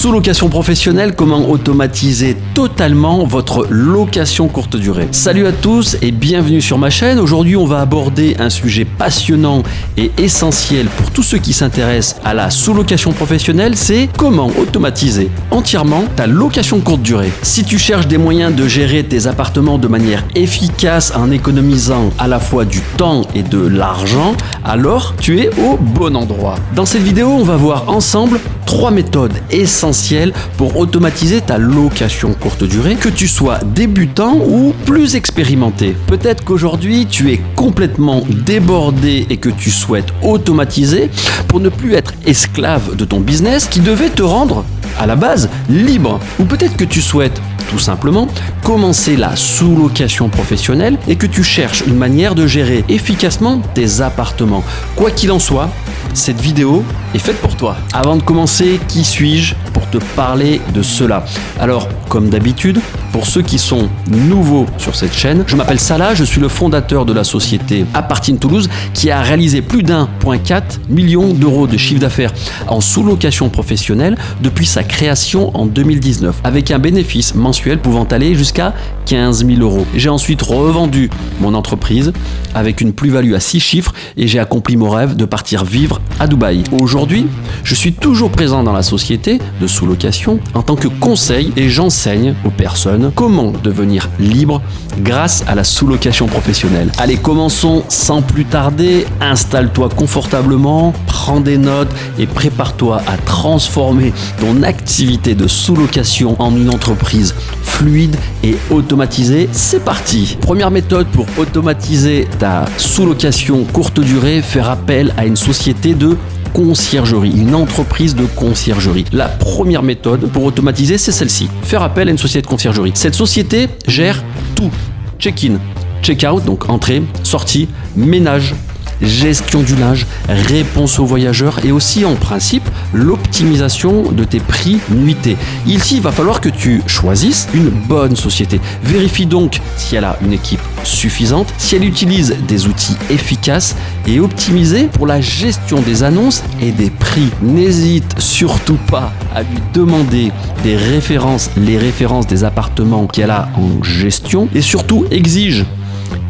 Sous-location professionnelle, comment automatiser totalement votre location courte durée. Salut à tous et bienvenue sur ma chaîne. Aujourd'hui, on va aborder un sujet passionnant et essentiel pour tous ceux qui s'intéressent à la sous-location professionnelle, c'est comment automatiser entièrement ta location courte durée. Si tu cherches des moyens de gérer tes appartements de manière efficace en économisant à la fois du temps et de l'argent, alors tu es au bon endroit. Dans cette vidéo, on va voir ensemble 3 méthodes essentielles pour automatiser ta location courte durée, que tu sois débutant ou plus expérimenté. Peut-être qu'aujourd'hui, tu es complètement débordé et que tu souhaites automatiser pour ne plus être esclave de ton business qui devait te rendre à la base libre. Ou peut-être que tu souhaites tout simplement commencer la sous-location professionnelle et que tu cherches une manière de gérer efficacement tes appartements. Quoi qu'il en soit, cette vidéo est faite pour toi. Avant de commencer, qui suis-je pour te parler de cela? Alors, comme d'habitude, pour ceux qui sont nouveaux sur cette chaîne, je m'appelle Salah, je suis le fondateur de la société Apartine Toulouse qui a réalisé plus d'1,4 million d'euros de chiffre d'affaires en sous-location professionnelle depuis sa création en 2019, avec un bénéfice mensuel pouvant aller jusqu'à 15 000 euros. J'ai ensuite revendu mon entreprise avec une plus-value à 6 chiffres et j'ai accompli mon rêve de partir vivre à Dubaï. Aujourd'hui, je suis toujours présent dans la société de sous-location en tant que conseil et j'enseigne aux personnes comment devenir libre grâce à la sous-location professionnelle. Allez, commençons sans plus tarder. Installe-toi confortablement, prends des notes et prépare-toi à transformer ton activité de sous-location en une entreprise fluide et automatisée. C'est parti! Première méthode pour automatiser ta sous-location courte durée, faire appel à une société de conciergerie, une entreprise de conciergerie. La première méthode pour automatiser, c'est celle-ci. Faire appel à une société de conciergerie. Cette société gère tout. Check-in, check-out, donc entrée, sortie, ménage, gestion du linge, réponse aux voyageurs et aussi en principe l'optimisation de tes prix nuitées. Ici, il va falloir que tu choisisses une bonne société. Vérifie donc si elle a une équipe suffisante, si elle utilise des outils efficaces et optimisés pour la gestion des annonces et des prix. N'hésite surtout pas à lui demander les références des appartements qu'elle a en gestion et surtout exige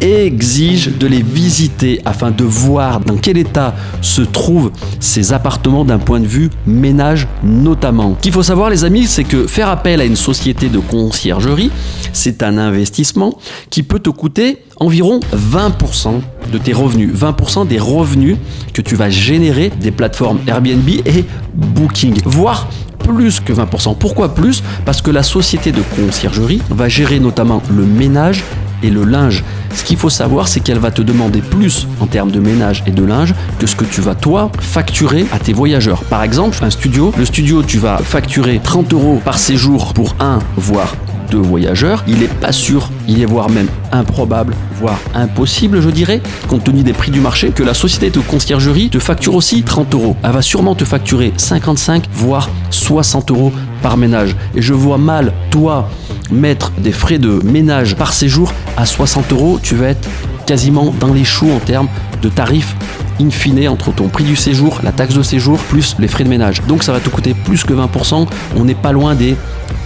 de les visiter afin de voir dans quel état se trouvent ces appartements d'un point de vue ménage notamment. Ce qu'il faut savoir les amis, c'est que faire appel à une société de conciergerie, c'est un investissement qui peut te coûter environ 20% de tes revenus, 20% des revenus que tu vas générer des plateformes Airbnb et Booking, voire plus que 20%. Pourquoi plus? Parce que la société de conciergerie va gérer notamment le ménage et le linge. Ce qu'il faut savoir, c'est qu'elle va te demander plus en termes de ménage et de linge que ce que tu vas toi facturer à tes voyageurs. Par exemple, un studio, le studio, tu vas facturer 30 euros par séjour pour un, voire 2 voyageurs. Il n'est pas sûr, il est voire même improbable, voire impossible, je dirais, compte tenu des prix du marché, que la société de conciergerie te facture aussi 30 euros. Elle va sûrement te facturer 55, voire 60 euros par ménage. Et je vois mal, toi, mettre des frais de ménage par séjour à 60 euros, tu vas être quasiment dans les choux en termes de tarifs in fine entre ton prix du séjour, la taxe de séjour, plus les frais de ménage. Donc ça va te coûter plus que 20%. On n'est pas loin des,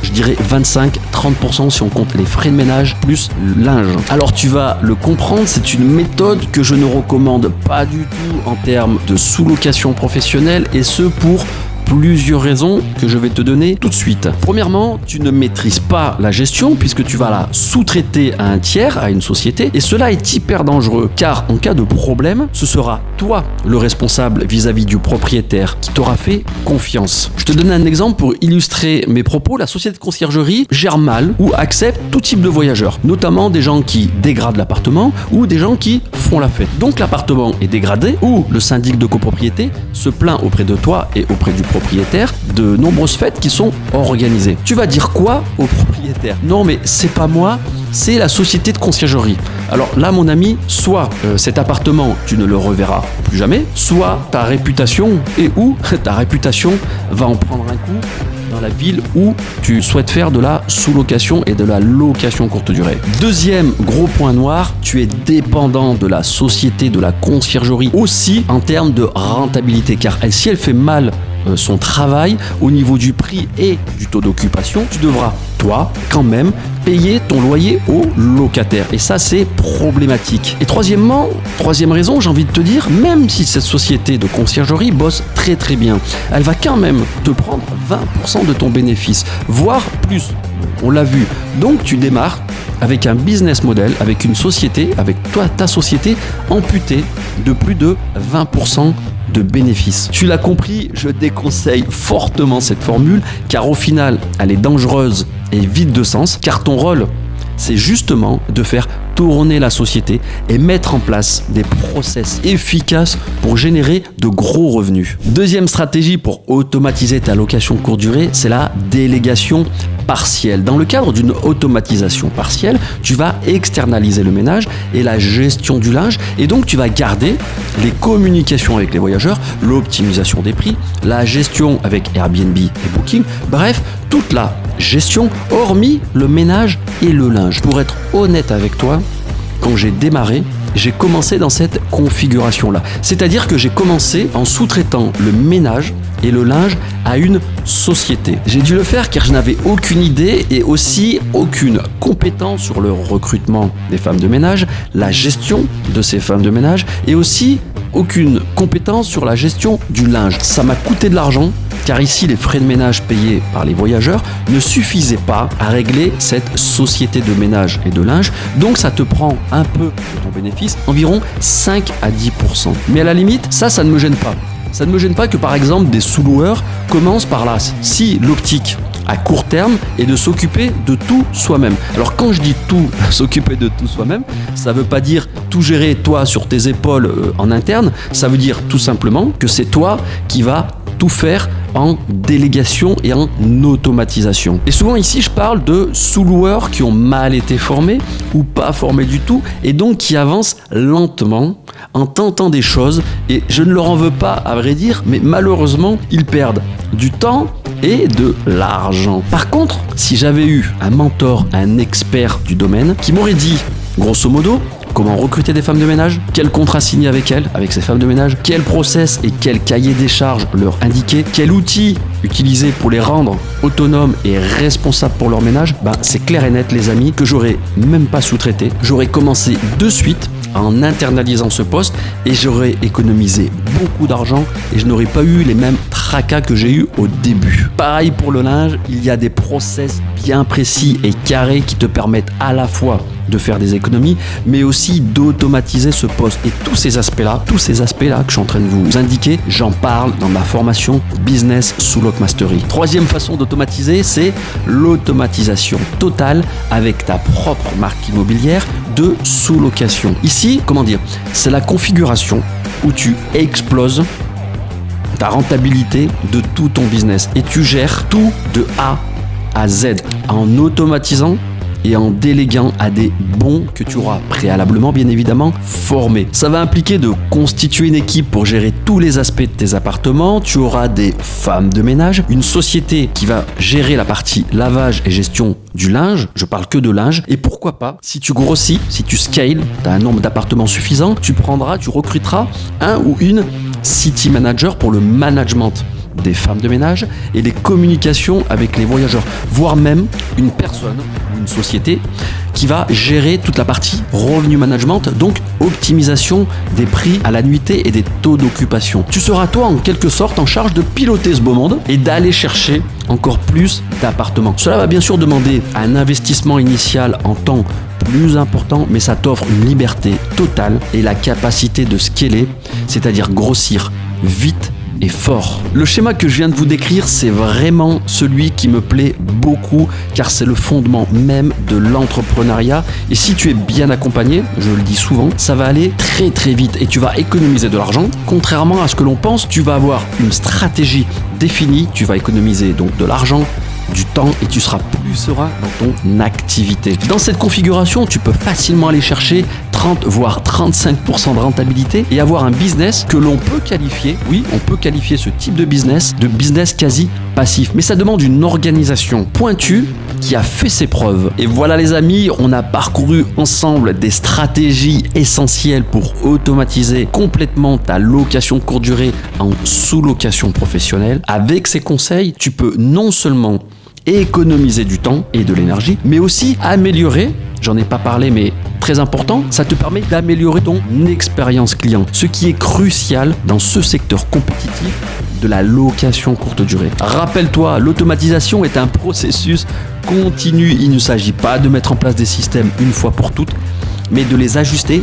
je dirais, 25-30% si on compte les frais de ménage plus linge. Alors tu vas le comprendre, c'est une méthode que je ne recommande pas du tout en termes de sous-location professionnelle et ce pour plusieurs raisons que je vais te donner tout de suite. Premièrement, tu ne maîtrises pas la gestion puisque tu vas la sous-traiter à un tiers, à une société, et cela est hyper dangereux car en cas de problème, ce sera toi le responsable vis-à-vis du propriétaire qui t'aura fait confiance. Je te donne un exemple pour illustrer mes propos. La société de conciergerie gère mal ou accepte tout type de voyageurs, notamment des gens qui dégradent l'appartement ou des gens qui font la fête. Donc l'appartement est dégradé ou le syndic de copropriété se plaint auprès de toi et auprès du propriétaire de nombreuses fêtes qui sont organisées. Tu vas dire quoi au propriétaire? Non mais c'est pas moi, c'est la société de conciergerie. Alors là mon ami, soit cet appartement tu ne le reverras plus jamais, soit ta réputation va en prendre un coup dans la ville où tu souhaites faire de la sous-location et de la location courte durée. Deuxième gros point noir, tu es dépendant de la société de la conciergerie aussi en termes de rentabilité car si elle fait mal son travail au niveau du prix et du taux d'occupation, tu devras, toi, quand même, payer ton loyer au locataire. Et ça, c'est problématique. Et troisième raison, j'ai envie de te dire, même si cette société de conciergerie bosse très très bien, elle va quand même te prendre 20% de ton bénéfice, voire plus. On l'a vu. Donc tu démarres avec un business model, avec une société, avec toi, ta société amputée de plus de 20% de bénéfices. Tu l'as compris, je déconseille fortement cette formule car au final, elle est dangereuse et vide de sens car ton rôle, c'est justement de faire tourner la société et mettre en place des process efficaces pour générer de gros revenus. Deuxième stratégie pour automatiser ta location courte durée, c'est la délégation partielle. Dans le cadre d'une automatisation partielle, tu vas externaliser le ménage et la gestion du linge et donc tu vas garder les communications avec les voyageurs, l'optimisation des prix, la gestion avec Airbnb et Booking, bref, toute la gestion hormis le ménage et le linge. Pour être honnête avec toi, quand j'ai démarré, j'ai commencé dans cette configuration-là. C'est-à-dire que j'ai commencé en sous-traitant le ménage et le linge à une société. J'ai dû le faire car je n'avais aucune idée et aussi aucune compétence sur le recrutement des femmes de ménage, la gestion de ces femmes de ménage et aussi aucune compétence sur la gestion du linge. Ça m'a coûté de l'argent car ici les frais de ménage payés par les voyageurs ne suffisaient pas à régler cette société de ménage et de linge, donc ça te prend un peu de ton bénéfice, environ 5 à 10%. Mais à la limite, ça ne me gêne pas. Ça ne me gêne pas que par exemple des sous-loueurs commencent par là. Si l'optique à court terme est de s'occuper de tout soi-même. Alors quand je dis tout, s'occuper de tout soi-même, ça ne veut pas dire tout gérer toi sur tes épaules en interne, ça veut dire tout simplement que c'est toi qui vas tout faire en délégation et en automatisation. Et souvent ici, je parle de sous-loueurs qui ont mal été formés ou pas formés du tout et donc qui avancent lentement en tentant des choses et je ne leur en veux pas à vrai dire, mais malheureusement, ils perdent du temps et de l'argent. Par contre, si j'avais eu un mentor, un expert du domaine qui m'aurait dit, grosso modo, comment recruter des femmes de ménage, quel contrat signer avec elles, avec ces femmes de ménage, quel process et quel cahier des charges leur indiquer, quel outil utiliser pour les rendre autonomes et responsables pour leur ménage, c'est clair et net les amis que j'aurais même pas sous-traité. J'aurais commencé de suite en internalisant ce poste et j'aurais économisé beaucoup d'argent et je n'aurais pas eu les mêmes tracas que j'ai eu au début. Pareil pour le linge, il y a des process bien précis et carrés qui te permettent à la fois de faire des économies, mais aussi d'automatiser ce poste. Et tous ces aspects-là que je suis en train de vous indiquer, j'en parle dans ma formation Business sous Lock Mastery. Troisième façon d'automatiser, c'est l'automatisation totale avec ta propre marque immobilière de sous-location. Ici, c'est la configuration où tu exploses ta rentabilité de tout ton business et tu gères tout de A à Z en automatisant et en déléguant à des bons que tu auras préalablement, bien évidemment, formés. Ça va impliquer de constituer une équipe pour gérer tous les aspects de tes appartements. Tu auras des femmes de ménage, une société qui va gérer la partie lavage et gestion du linge. Je parle que de linge. Et pourquoi pas, si tu grossis, si tu scales, tu as un nombre d'appartements suffisant, tu recruteras un ou une city manager pour le management des femmes de ménage et les communications avec les voyageurs, voire même une personne, une société qui va gérer toute la partie revenu management, donc optimisation des prix à la nuitée et des taux d'occupation. Tu seras toi en quelque sorte en charge de piloter ce beau monde et d'aller chercher encore plus d'appartements. Cela va bien sûr demander un investissement initial en temps plus important, mais ça t'offre une liberté totale et la capacité de scaler, c'est-à-dire grossir vite et fort. Le schéma que je viens de vous décrire, c'est vraiment celui qui me plaît beaucoup car c'est le fondement même de l'entrepreneuriat et si tu es bien accompagné, je le dis souvent, ça va aller très très vite et tu vas économiser de l'argent. Contrairement à ce que l'on pense, tu vas avoir une stratégie définie, tu vas économiser donc de l'argent, du temps et tu seras plus serein dans ton activité. Dans cette configuration, tu peux facilement aller chercher 30 voire 35% de rentabilité et avoir un business que l'on peut qualifier, oui, on peut qualifier ce type de business quasi passif. Mais ça demande une organisation pointue qui a fait ses preuves. Et voilà les amis, on a parcouru ensemble des stratégies essentielles pour automatiser complètement ta location courte durée en sous-location professionnelle. Avec ces conseils, tu peux non seulement économiser du temps et de l'énergie, mais aussi améliorer, j'en ai pas parlé mais très important, ça te permet d'améliorer ton expérience client, ce qui est crucial dans ce secteur compétitif de la location courte durée. Rappelle-toi, l'automatisation est un processus continu. Il ne s'agit pas de mettre en place des systèmes une fois pour toutes, mais de les ajuster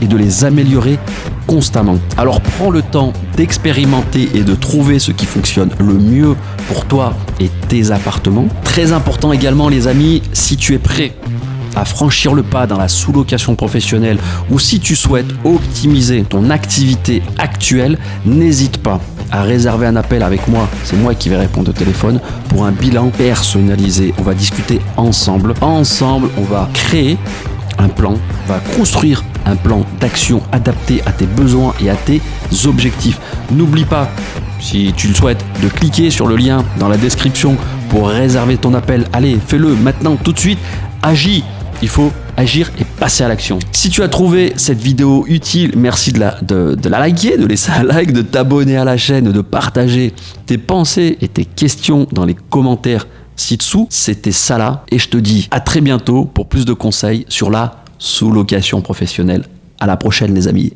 et de les améliorer constamment. Alors prends le temps d'expérimenter et de trouver ce qui fonctionne le mieux pour toi et tes appartements. Très important également les amis, si tu es prêt à franchir le pas dans la sous-location professionnelle ou si tu souhaites optimiser ton activité actuelle, n'hésite pas à réserver un appel avec moi. C'est moi qui vais répondre au téléphone pour un bilan personnalisé. On va discuter ensemble. Ensemble, on va créer un plan, on va construire un plan d'action adapté à tes besoins et à tes objectifs. N'oublie pas, si tu le souhaites, de cliquer sur le lien dans la description pour réserver ton appel. Allez, fais-le maintenant, tout de suite. Agis. Il faut agir et passer à l'action. Si tu as trouvé cette vidéo utile, merci de la liker, de laisser un like, de t'abonner à la chaîne, de partager tes pensées et tes questions dans les commentaires ci-dessous. C'était Salah et je te dis à très bientôt pour plus de conseils sur la sous-location professionnelle. À la prochaine les amis.